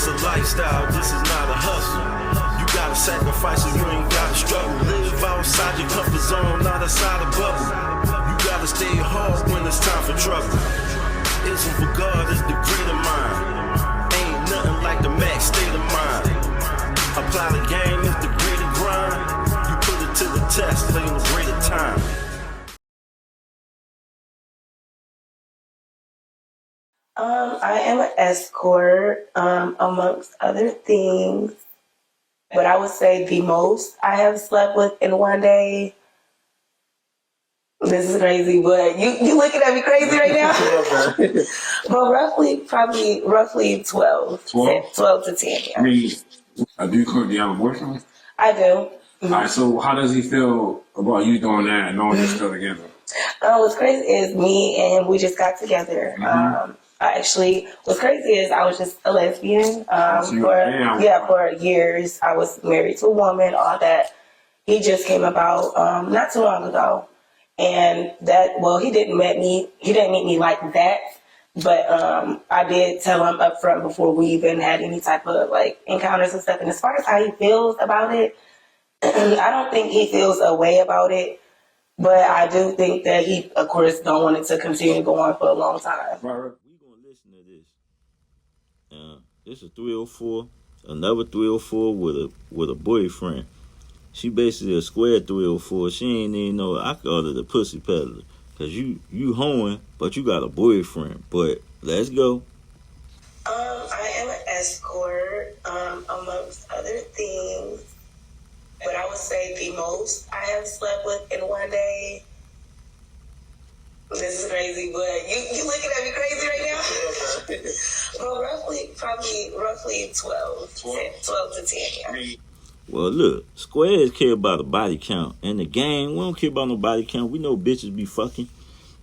This a lifestyle, this is not a hustle. You gotta sacrifice or you ain't gotta struggle. Live outside your comfort zone, not outside a bubble. You gotta stay hard when it's time for trouble. Isn't for God, it's the greater mind. Ain't nothing like the max state of mind. Apply the game, it's the greater grind. You put it to the test, lay in the greater time. I am an escort, amongst other things. But I would say the most I have slept with in one day. This is crazy, but you looking at me crazy right now? But roughly 12. 12 to 10, yeah. I mean, do you have a boyfriend? I do. All right, so how does he feel about you doing that and all this stuff together? What's crazy is me and him, we just got together. What's crazy is I was just a lesbian. For years. I was married to a woman, all that. He just came about not too long ago. And he didn't meet me like that. But I did tell him up front before we even had any type of like encounters and stuff. And as far as how he feels about it, I don't think he feels a way about it. But I do think that he, of course, don't want it to continue going for a long time. We're going to listen to this. This is 304, another 304 with a boyfriend. She basically a square 304. She ain't even know. I call her the pussy peddler. Because you hoeing, but you got a boyfriend. But let's go. I am an escort, amongst other things. But I would say the most I have slept with in one day. This is crazy, but you looking at me crazy right now? But roughly 12 to 10, yeah. Well, look, squares care about the body count. In the game, we don't care about no body count. We know bitches be fucking.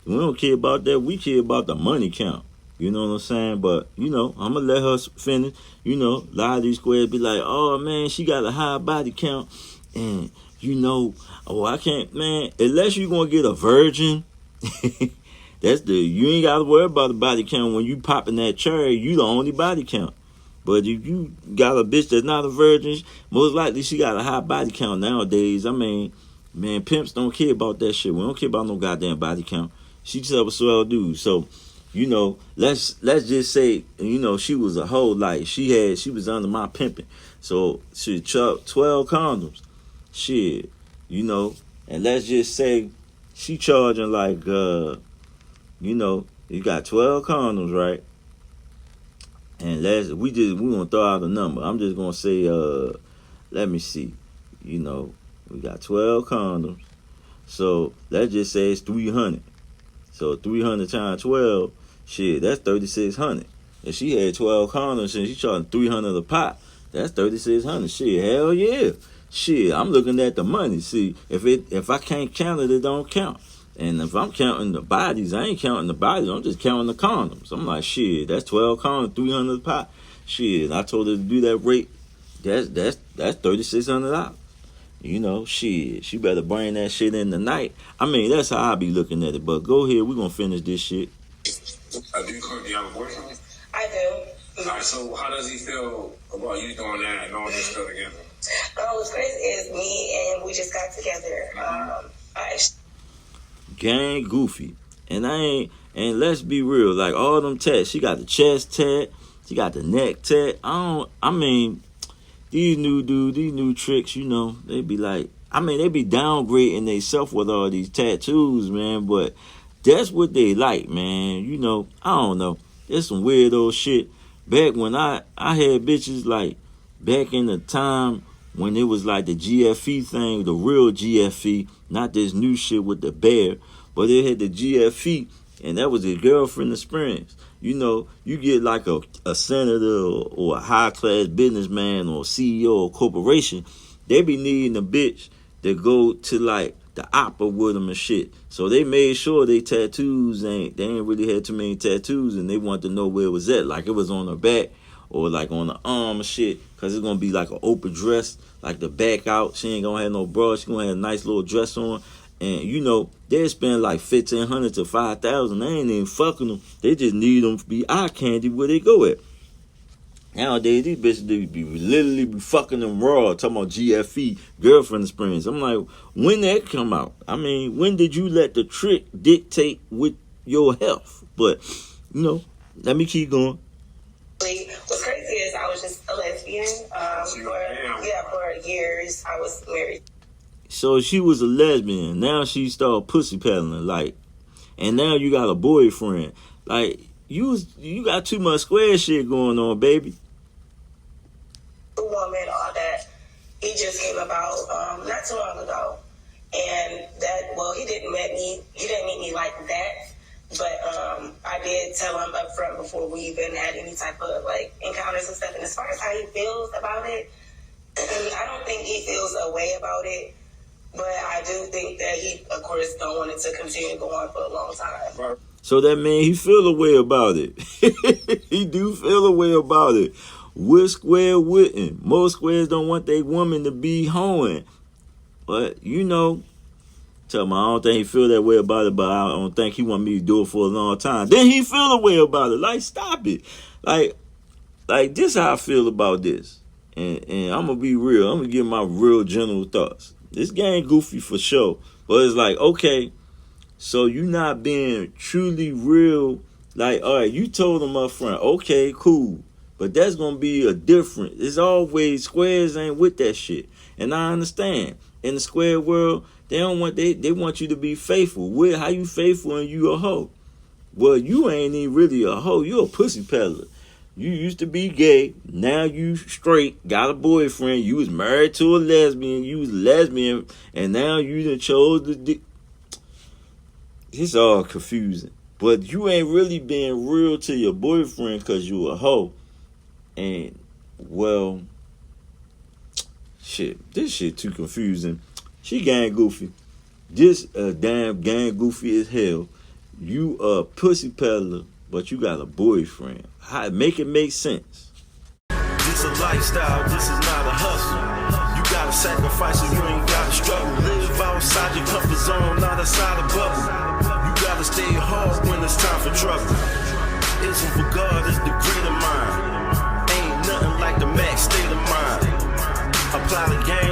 We don't care about that. We care about the money count. You know what I'm saying? But, I'm going to let her finish. A lot of these squares be like, oh, man, she got a high body count. And, I can't, man, unless you going to get a virgin, you ain't got to worry about the body count. When you popping that cherry, you the only body count. But if you got a bitch that's not a virgin, most likely she got a high body count nowadays. I mean, man, pimps don't care about that shit. We don't care about no goddamn body count. She just have a swell dude. So, let's just say, she was a hoe. Like, she was under my pimping. So, she 12 condoms. Shit, and let's just say she charging like, you got 12 condoms, right? And we gonna throw out a number. I'm just gonna say, let me see. We got 12 condoms. So let's just say it's 300. So 300 times 12, shit, that's 3,600. If she had 12 condoms and she charging 300 a pop, that's 3,600. Shit, hell yeah. Shit, I'm looking at the money. See, if I can't count it, it don't count. And if I'm counting the bodies, I ain't counting the bodies. I'm just counting the condoms. I'm like, shit, that's 12 condoms, 300 a pop. Shit, I told her to do that rate. That's $3,600. Shit, she better bring that shit in tonight. I mean, that's how I be looking at it. But go ahead, we're gonna finish this shit. Do you have a boyfriend? I do. All right, so how does he feel about you doing that and all this stuff together? What's crazy is me and we just got together. Gang goofy. And let's be real, like all them tats, she got the chest tat, she got the neck tat. These new dudes, these new tricks, they be like, they be downgrading themselves with all these tattoos, man, but that's what they like, man. I don't know. There's some weirdo shit. Back when I had bitches, like, back in the time when it was like the GFE thing, the real GFE, not this new shit with the bear, but it had the GFE, and that was a girlfriend experience. You get like a senator or a high-class businessman or CEO or corporation, they be needing a bitch that go to like the opera with them and shit. So they made sure they tattoos they ain't really had too many tattoos, and they wanted to know where it was at, like it was on her back or like on the arm and shit, because it's gonna be like an open dress, like the back out. She ain't gonna have no bra, she gonna have a nice little dress on. And they spend like $1,500 to $5,000. They ain't even fucking them. They just need them to be eye candy where they go at. Nowadays, these bitches they be literally be fucking them raw, talking about GFE, girlfriend experience. I'm like, when that come out? I mean, when did you let the trick dictate with your health? But, you know, let me keep going. What's crazy is I was just a lesbian. For years I was married. So she was a lesbian. Now she started pussy peddling, like, and now you got a boyfriend. Like, you got too much square shit going on, baby. The woman, all that, he just came about not too long ago, and he didn't meet me like that, but I did tell him up front before we even had any type of like encounters and stuff. And as far as how he feels about it, I don't think he feels a way about it. But I do think that he, of course, don't want it to continue going on for a long time. So that means he feel a way about it. He do feel a way about it. We're square wouldn't. Most squares don't want their woman to be hoeing. But, you know, tell me, I don't think he feel that way about it, but I don't think he want me to do it for a long time. Then he feel a way about it. Like, stop it. Like this how I feel about this. And I'm going to be real. I'm going to give my real general thoughts. This game goofy for sure. But it's like, okay, so you not being truly real. Like, all right, you told them up front, okay, cool. But that's going to be a different. It's always squares ain't with that shit. And I understand. In the square world, they want you to be faithful. How you faithful and you a hoe? Well, you ain't even really a hoe. You a pussy peddler. You used to be gay, now you straight, got a boyfriend, you was married to a lesbian, you was lesbian, and now you done chose the It's all confusing. But you ain't really being real to your boyfriend because you a hoe. And, well, shit, this shit too confusing. She gang goofy. This damn gang goofy as hell. You a pussy peddler, but you got a boyfriend. Make it make sense. This a lifestyle, this is not a hustle. You gotta sacrifice and you ain't gotta struggle. Live outside your comfort zone, not outside the bubble. You gotta stay hard when it's time for trouble. Isn't for God, it's the greater mind. Ain't nothing like the max state of mind. Apply the game